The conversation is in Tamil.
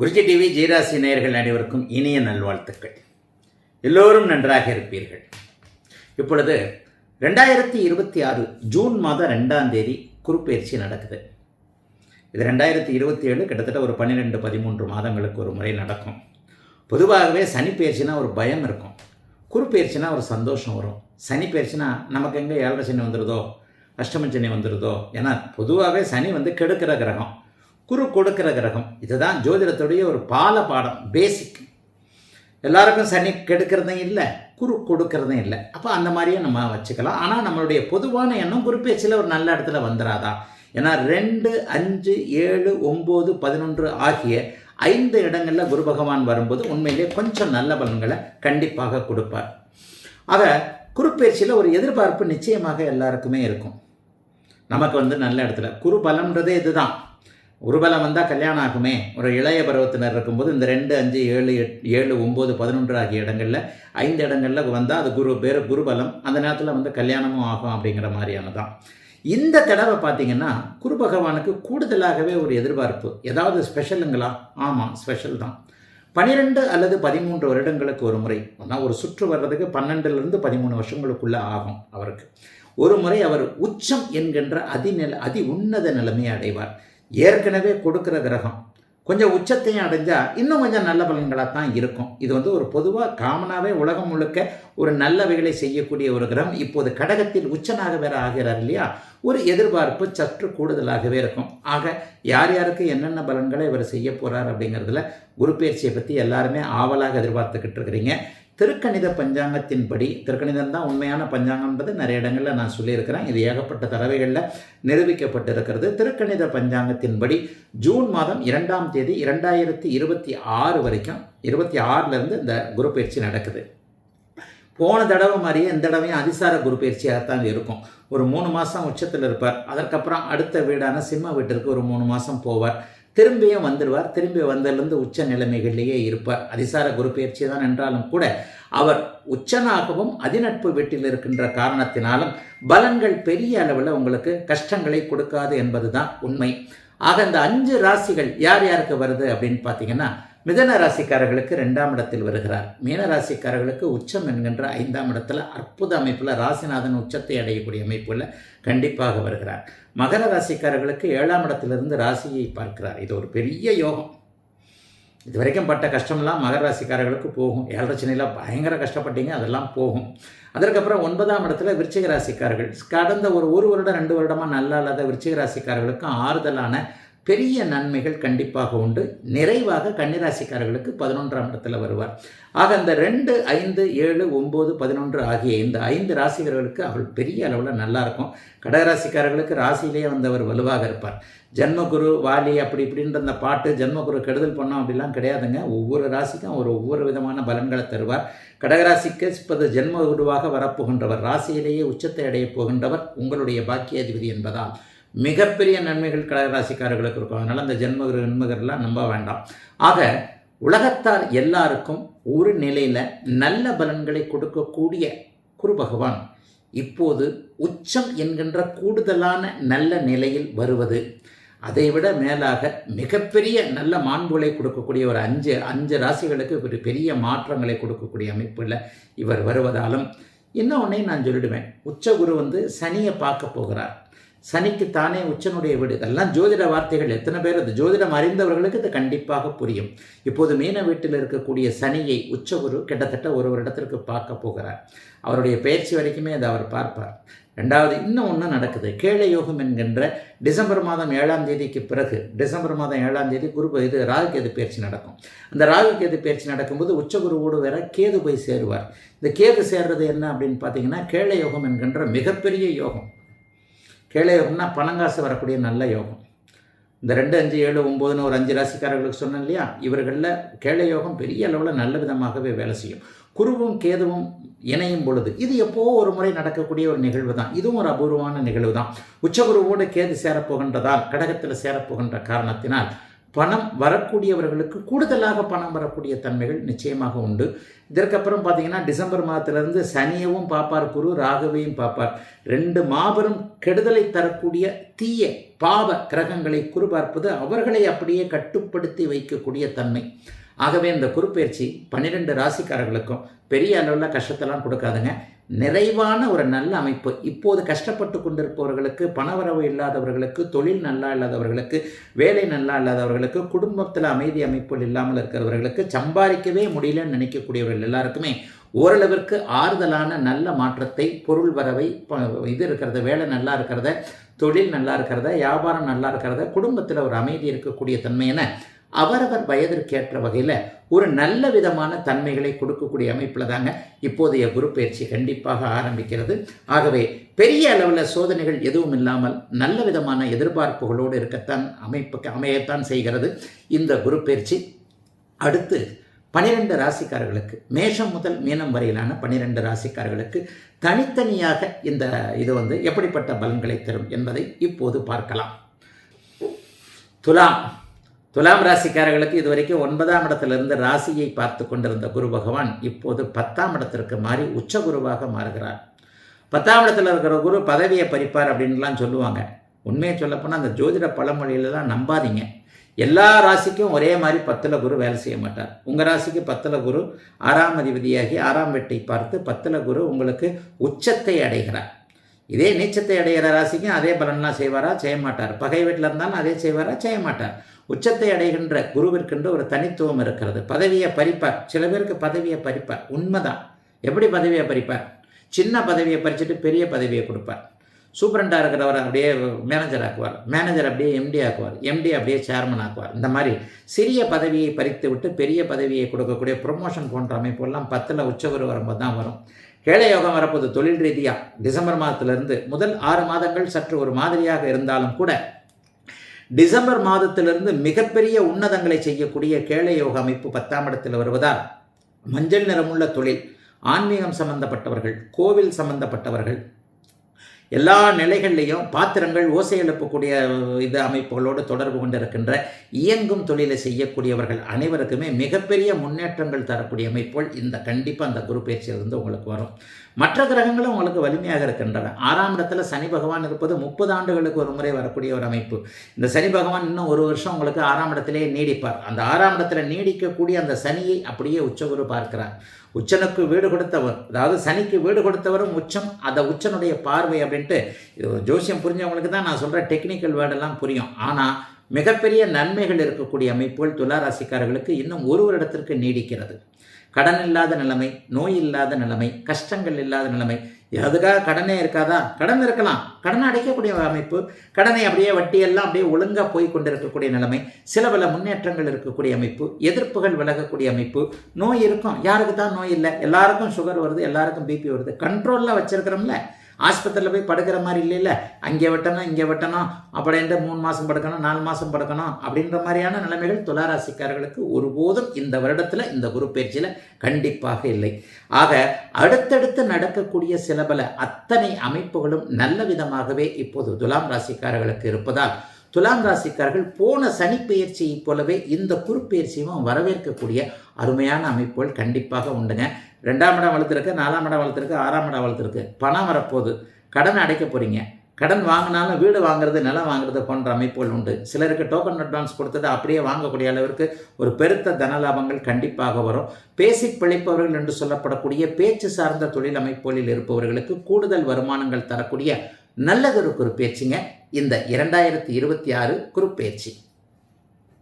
குருஜி டிவி ஜீராசி நேயர்கள் அனைவருக்கும் இனிய நல்வாழ்த்துக்கள். எல்லோரும் நன்றாக இருப்பீர்கள். இப்பொழுது 2026 ஜூன் மாதம் 2ஆம் தேதி குருப்பெயர்ச்சி நடக்குது. இது 2027 கிட்டத்தட்ட ஒரு 12-13 மாதங்களுக்கு ஒரு முறை நடக்கும். பொதுவாகவே சனி பயிற்சினா ஒரு பயம் இருக்கும், குருப்பெயர்ச்சினா ஒரு சந்தோஷம் வரும். சனி பயிற்சினா நமக்கு எங்கே 7 சனி வந்துடுதோ, அஷ்டம சனி வந்துடுதோ. ஏன்னா பொதுவாகவே சனி கெடுக்கிற கிரகம், குரு கொடுக்கிற கிரகம். இதுதான் ஜோதிடத்துடைய ஒரு பாடம், பேசிக். எல்லாருக்கும் சனி கெடுக்கிறதும் இல்லை, குரு கொடுக்கறதும் இல்லை. அப்போ அந்த மாதிரியே நம்ம வச்சுக்கலாம். ஆனால் நம்மளுடைய பொதுவான எண்ணம் குருப்பெயர்ச்சியில் ஒரு நல்ல இடத்துல வந்துடாதா? ஏன்னா 2, 5, 7, 9, 11 ஆகிய 5 இடங்களில் குரு பகவான் வரும்போது உண்மையிலே கொஞ்சம் நல்ல பலன்களை கண்டிப்பாக கொடுப்பார். ஆக குருப்பெயர்ச்சியில் ஒரு எதிர்பார்ப்பு நிச்சயமாக எல்லாருக்குமே இருக்கும். நமக்கு நல்ல இடத்துல குரு பலம்ன்றதே இதுதான். குருபலம் வந்தால் கல்யாணம் ஆகுமே. ஒரு இளைய பருவத்தினர் இருக்கும்போது இந்த 2, 5, 7, 9, 11 ஆகிய இடங்களில் 5 இடங்களில் வந்தால் அது குருபலம். அந்த நேரத்தில் கல்யாணமும் ஆகும் அப்படிங்கிற மாதிரியானதான். இந்த தடவை பார்த்தீங்கன்னா குரு பகவானுக்கு கூடுதலாகவே ஒரு எதிர்பார்ப்பு. ஏதாவது ஸ்பெஷலுங்களா? ஆமாம், ஸ்பெஷல் தான். 12 அல்லது 13 வருடங்களுக்கு ஒரு முறை, ஒரு சுற்று வர்றதுக்கு 12லிருந்து 13 வருஷங்களுக்குள்ளே ஆகும். அவருக்கு ஒரு முறை அவர் உச்சம் என்கின்ற அதி உன்னத நிலைமையை அடைவார். ஏற்கனவே கொடுக்குற கிரகம் கொஞ்சம் உச்சத்தையும் அடைஞ்சால் இன்னும் கொஞ்சம் நல்ல பலன்களாக தான் இருக்கும். இது ஒரு பொதுவாக காமனாகவே உலகம் முழுக்க ஒரு நல்லவைகளை செய்யக்கூடிய ஒரு கிரகம். இப்போது கடகத்தில் உச்சனாக வேற ஆகிறார் இல்லையா? ஒரு எதிர்பார்ப்பு சற்று கூடுதலாகவே இருக்கும். ஆக யார் யாருக்கு என்னென்ன பலன்களை இவர் செய்ய போகிறார் அப்படிங்கிறதுல குருப்பெயர்ச்சியை பற்றி எல்லாருமே ஆவலாக எதிர்பார்த்துக்கிட்டு இருக்கிறீங்க. திருக்கணித பஞ்சாங்கத்தின்படி, திருக்கணிதம் தான் உண்மையான பஞ்சாங்கம்ன்றது நிறைய இடங்களில் நான் சொல்லியிருக்கிறேன். இது ஏகப்பட்ட தடவைகளில் நிரூபிக்கப்பட்டிருக்கிறது. திருக்கணித பஞ்சாங்கத்தின்படி ஜூன் மாதம் 2ஆம் தேதி 2026 வரைக்கும், 26லேருந்து இந்த குரு பயிற்சி நடக்குது. போன தடவை மாதிரியே இந்த தடவையும் அதிசார குரு பயிற்சியாகத்தான் இருக்கும். ஒரு 3 மாதம் உச்சத்தில் இருப்பார். அதற்கப்புறம் அடுத்த வீடான சிம்ம வீட்டிற்கு ஒரு 3 மாதம் போவார். திரும்பியும் வந்துடுவார். திரும்பி வந்ததிலிருந்து உச்ச நிலைமைகளிலேயே இருப்பார். அதிசார குரு பயிற்சி தான் என்றாலும் கூட அவர் உச்சனாகவும் அதிநட்பு வீட்டில் இருக்கின்ற காரணத்தினாலும் பலன்கள் பெரிய அளவில் உங்களுக்கு கஷ்டங்களை கொடுக்காது என்பது தான் உண்மை. ஆக இந்த 5 ராசிகள் யார் யாருக்கு வருது அப்படின்னு பார்த்தீங்கன்னா, மிதன ராசிக்காரர்களுக்கு 2ஆம் இடத்தில் வருகிறார். மீன ராசிக்காரர்களுக்கு உச்சம் என்கின்ற 5ஆம் இடத்துல அற்புத அமைப்பில் ராசிநாதன் உச்சத்தை அடையக்கூடிய அமைப்பில் கண்டிப்பாக வருகிறார். மகர ராசிக்காரர்களுக்கு 7ஆம் இடத்திலிருந்து ராசியை பார்க்கிறார். இது ஒரு பெரிய யோகம். இது வரைக்கும் பட்ட கஷ்டம்லாம் மகர ராசிக்காரர்களுக்கு போகும். 7 சனியில் பயங்கர கஷ்டப்பட்டீங்க, அதெல்லாம் போகும். அதற்கப்புறம் 9ஆம் இடத்துல விருச்சிக ராசிக்காரர்கள், கடந்த ஒரு வருடம் 2 வருடமாக நல்லா இல்லாத விருச்சிக ராசிக்காரர்களுக்கும் ஆறுதலான பெரிய நன்மைகள் கண்டிப்பாக உண்டு. நிறைவாக கன்னிராசிக்காரர்களுக்கு 11ஆம் இடத்துல வருவார். ஆக இந்த 2, 5, 7, 9, 11 ஆகிய இந்த 5 ராசிகர்களுக்கு அவள் பெரிய அளவில் நல்லா இருக்கும். கடகராசிக்காரர்களுக்கு ராசியிலேயே வந்தவர் வலுவாக இருப்பார். ஜென்மகுரு வாலி அப்படி இப்படின்ற அந்த பாட்டு ஜென்மகுரு கெடுதல் பண்ணோம் அப்படிலாம் கிடையாதுங்க. ஒவ்வொரு ராசிக்கும் ஒவ்வொரு விதமான பலன்களை தருவார். கடகராசிக்கு 10 ஜென்ம குருவாக வரப்போகின்றவர், ராசியிலேயே உச்சத்தை அடையப் போகின்றவர் உங்களுடைய பாக்கியாதிபதி என்பதால் மிகப்பெரிய நன்மைகள் கடகராசிக்காரர்களுக்கு இருக்கும். அதனால் அந்த ஜென்மகர்லாம் நம்ப வேண்டாம். ஆக உலகத்தார் எல்லாருக்கும் ஒரு நிலையில் நல்ல பலன்களை கொடுக்கக்கூடிய குரு பகவான் இப்போது உச்சம் என்கின்ற கூடுதலான நல்ல நிலையில் வருவது, அதைவிட மேலாக மிகப்பெரிய நல்ல மாண்புகளை கொடுக்கக்கூடிய ஒரு 5 ராசிகளுக்கு ஒரு பெரிய மாற்றங்களை கொடுக்கக்கூடிய அமைப்பில் இவர் வருவதாலும், இன்னொன்னை நான் சொல்லிடுவேன். உச்ச குரு சனியை பார்க்க போகிறார். சனிக்கு தானே உச்சனுடைய வீடு. இதெல்லாம் ஜோதிட வார்த்தைகள். எத்தனை பேர் அது ஜோதிடம் அறிந்தவர்களுக்கு இது கண்டிப்பாக புரியும். இப்போது மீன வீட்டில் இருக்கக்கூடிய சனியை உச்சகுரு கிட்டத்தட்ட ஒரு வருடத்திற்கு பார்க்க போகிறார். அவருடைய பயிற்சி வரைக்குமே அதை அவர் பார்ப்பார். 2வது இன்னும் ஒன்று நடக்குது. கேள யோகம் என்கின்ற டிசம்பர் மாதம் 7ஆம் தேதிக்கு பிறகு, டிசம்பர் மாதம் 7ஆம் தேதி ராகுகேது பயிற்சி நடக்கும். அந்த ராகுகேது பயிற்சி நடக்கும்போது உச்சகுருவோடு வேற கேது போய் சேருவார். இந்த கேது சேர்றது என்ன அப்படின்னு பார்த்தீங்கன்னா, கேள யோகம் என்கின்ற மிகப்பெரிய யோகம். கேள யோகம்னா பணங்காசு வரக்கூடிய நல்ல யோகம். இந்த 2, 5, 7, 9ன்னு ஒரு 5 ராசிக்காரர்களுக்கு சொன்னேன் இல்லையா? இவர்களில் கேள யோகம் பெரிய அளவில் நல்ல விதமாகவே வேலை செய்யும். குருவும் கேதுவும் இணையும் பொழுது இது எப்போது ஒரு முறை நடக்கக்கூடிய ஒரு நிகழ்வு தான். இதுவும் ஒரு அபூர்வமான நிகழ்வு தான். உச்சகுருவோடு கேது சேரப்போகின்றதால், கடகத்தில் சேரப்போகின்ற காரணத்தினால் பணம் வரக்கூடியவர்களுக்கு கூடுதலாக பணம் வரக்கூடிய தன்மைகள் நிச்சயமாக உண்டு. இதற்கப்புறம் பார்த்தீங்கன்னா டிசம்பர் மாதத்திலிருந்து சனியவும் பார்ப்பார், குரு ராகுவையும் பார்ப்பார். 2 மாபெரும் கெடுதலை தரக்கூடிய தீய பாவ கிரகங்களை குரு பார்ப்பது அவர்களை அப்படியே கட்டுப்படுத்தி வைக்கக்கூடிய தன்மை. ஆகவே இந்த குரு பயிற்சி 12 ராசிக்காரர்களுக்கும் பெரிய அளவில் கஷ்டத்தெல்லாம் கொடுக்காதுங்க. நிறைவான ஒரு நல்ல அமைப்பு. இப்போது கஷ்டப்பட்டு கொண்டிருப்பவர்களுக்கு, பணவரவு இல்லாதவர்களுக்கு, தொழில் நல்லா இல்லாதவர்களுக்கு, வேலை நல்லா இல்லாதவர்களுக்கு, குடும்பத்தில் அமைதி அமைப்புகள் இல்லாமல் இருக்கிறவர்களுக்கு, சம்பாதிக்கவே முடியலன்னு நினைக்கக்கூடியவர்கள் எல்லாருக்குமே ஓரளவிற்கு ஆறுதலான நல்ல மாற்றத்தை, பொருள் வரவை, இது இருக்கிறத, வேலை நல்லா இருக்கிறத, தொழில் நல்லா இருக்கிறத, வியாபாரம் நல்லா இருக்கிறத, குடும்பத்தில் ஒரு அமைதி இருக்கக்கூடிய தன்மையான அவரவர் வயதிற்கேற்ற வகையில் ஒரு நல்ல விதமான தன்மைகளை கொடுக்கக்கூடிய அமைப்பில் தாங்க இப்போதைய குரு பயிற்சி கண்டிப்பாக ஆரம்பிக்கிறது. ஆகவே பெரிய அளவில் சோதனைகள் எதுவும் இல்லாமல் நல்ல விதமான எதிர்பார்ப்புகளோடு இருக்கத்தான் அமையத்தான் செய்கிறது இந்த குரு பயிற்சி. அடுத்து 12 ராசிக்காரர்களுக்கு, மேஷம் முதல் மீனம் வரையிலான 12 ராசிக்காரர்களுக்கு தனித்தனியாக இந்த எப்படிப்பட்ட பலன்களை தரும் என்பதை இப்போது பார்க்கலாம். துலாம் ராசிக்காரர்களுக்கு இதுவரைக்கும் 9ஆம் இடத்திலிருந்து ராசியை பார்த்து கொண்டிருந்த குரு பகவான் இப்போது 10ஆம் இடத்திற்கு மாறி உச்ச குருவாக மாறுகிறார். 10ஆம் இடத்துல இருக்கிற குரு பதவியை பறிப்பார் அப்படின்லாம் சொல்லுவாங்க. உண்மையை சொல்லப்போனால் அந்த ஜோதிட பழமொழியிலலாம் நம்பாதீங்க. எல்லா ராசிக்கும் ஒரே மாதிரி 10ல் குரு வேலை செய்ய மாட்டார். உங்கள் ராசிக்கு 10ல் குரு 6ஆம் அதிபதியாகி 6ஆம் வீட்டை பார்த்து 10ல் குரு உங்களுக்கு உச்சத்தை அடைகிறார். இதே நீச்சத்தை அடைகிற ராசிக்கும் அதே பலன்லாம் செய்வாரா? செய்ய மாட்டார். பகை வீட்டில் இருந்தாலும் அதே செய்வாரா? செய்ய மாட்டார். உச்சத்தை அடைகின்ற குருவிற்கென்று ஒரு தனித்துவம் இருக்கிறது. பதவியை பறிப்பார். சில பேருக்கு பதவியை பறிப்பார், உண்மைதான். எப்படி பதவியை பறிப்பார்? சின்ன பதவியை பறிச்சுட்டு பெரிய பதவியை கொடுப்பார். சூப்பரண்டாக இருக்கிறவர் அப்படியே மேனேஜர் ஆக்குவார், மேனேஜர் அப்படியே எம்டி ஆக்குவார், எம்டி அப்படியே சேர்மன் ஆக்குவார். இந்த மாதிரி சிறிய பதவியை பறித்து விட்டு பெரிய பதவியை கொடுக்கக்கூடிய ப்ரொமோஷன் போன்ற அமைப்பெல்லாம் 10ல் உச்சகுரு வரும்போது தான் வரும். கேள யோகம் வரப்போது தொழில் ரீதியாக டிசம்பர் மாதத்திலிருந்து முதல் 6 மாதங்கள் சற்று ஒரு மாதிரியாக இருந்தாலும் கூட டிசம்பர் மாதத்திலிருந்து மிகப்பெரிய உன்னதங்களை செய்யக்கூடிய கேள யோக அமைப்பு 10ஆம் இடத்தில் வருவதால் மஞ்சள் நிறமுள்ள தொழில், ஆன்மீகம் சம்பந்தப்பட்டவர்கள், கோவில் சம்பந்தப்பட்டவர்கள், எல்லா நிலைகள்லையும் பாத்திரங்கள் ஓசை எழுப்பக்கூடிய அமைப்புகளோடு தொடர்பு கொண்டிருக்கின்ற இயங்கும் தொழிலை செய்யக்கூடியவர்கள் அனைவருக்குமே மிகப்பெரிய முன்னேற்றங்கள் தரக்கூடிய அமைப்புகள் கண்டிப்பாக அந்த குரு பயிற்சியிலிருந்து உங்களுக்கு வரும். மற்ற கிரகங்களும் உங்களுக்கு வலிமையாக இருக்கின்றன. 6ஆம் இடத்துல சனி பகவான் இருப்பது 30 ஆண்டுகளுக்கு ஒரு முறை வரக்கூடிய ஒரு அமைப்பு. இந்த சனி பகவான் இன்னும் 1 வருஷம் உங்களுக்கு 6ஆம் இடத்திலே நீடிப்பார். அந்த 6ஆம் இடத்துல நீடிக்கக்கூடிய அந்த சனியை அப்படியே உச்சகுரு பார்க்கிறார். உச்சனுக்கு வீடு கொடுத்தவர், அதாவது சனிக்கு வீடு கொடுத்தவரும் உச்சம், அந்த உச்சனுடைய பார்வை அப்படின்ட்டு ஜோசியம் புரிஞ்சவங்களுக்கு தான் நான் சொல்கிற டெக்னிக்கல் வேர்டெல்லாம் புரியும். ஆனால் மிகப்பெரிய நன்மைகள் இருக்கக்கூடிய அமைப்புகள் துலா ராசிக்காரர்களுக்கு இன்னும் 1 வருடத்திற்கு நீடிக்கிறது. கடன் இல்லாத நிலைமை, நோய் இல்லாத நிலைமை, கஷ்டங்கள் இல்லாத நிலைமை. அதுக்காக கடனே இருக்காதா? கடன் இருக்கலாம். கடனை அடைக்கக்கூடிய அமைப்பு, கடனை அப்படியே வட்டியெல்லாம் அப்படியே ஒழுங்காக போய் கொண்டிருக்கக்கூடிய நிலைமை, சில பல முன்னேற்றங்கள் இருக்கக்கூடிய அமைப்பு, எதிர்ப்புகள் விலகக்கூடிய அமைப்பு. நோய் இருக்கும், யாருக்கு தான் நோய் இல்லை? எல்லாருக்கும் சுகர் வருது, எல்லாருக்கும் பிபி வருது. கண்ட்ரோலில் வச்சுருக்கிறோம்ல. ஆஸ்பத்திரியில் போய் படுக்கிற மாதிரி இல்லைல்ல, அங்கே வெட்டணும் இங்கே வெட்டணும் அப்படின்ட்டு 3 மாதம் படுக்கணும், 4 மாதம் படுக்கணும் அப்படின்ற மாதிரியான நிலைமைகள் துளாராசிக்காரர்களுக்கு ஒருபோதும் இந்த வருடத்தில் இந்த குரு பயிற்சியில் கண்டிப்பாக இல்லை. ஆக அடுத்தடுத்து நடக்கக்கூடிய சில பல அத்தனை அமைப்புகளும் நல்ல விதமாகவே இப்போது துலாம் ராசிக்காரர்களுக்கு இருப்பதால் துலாம் ராசிக்காரர்கள் போன சனி பயிற்சியை போலவே இந்த குரு பயிற்சியும் வரவேற்கக்கூடிய அருமையான அமைப்புகள் கண்டிப்பாக உண்டுங்க. 2ஆம் இடம் வளர்த்துருக்கு, 4ஆம் இடம் வளர்த்துருக்கு, 6ஆம் இடம் வளர்த்துருக்கு. பணம் வரப்போகுது, கடன் அடைக்க போகிறீங்க. கடன் வாங்கினாலும் வீடு வாங்குறது, நிலம் வாங்குறது போன்ற அமைப்புகள் உண்டு. சிலருக்கு டோக்கன் அட்வான்ஸ் கொடுத்தது அப்படியே வாங்கக்கூடிய அளவிற்கு ஒரு பெருத்த தன லாபங்கள் கண்டிப்பாக வரும். பேசி பிழைப்பவர்கள் என்று சொல்லப்படக்கூடிய பேச்சு சார்ந்த தொழில் அமைப்புகளில் இருப்பவர்களுக்கு கூடுதல் வருமானங்கள் தரக்கூடிய நல்லதொரு குரு பயிற்சிங்க இந்த 2026 குரு பயிற்சி.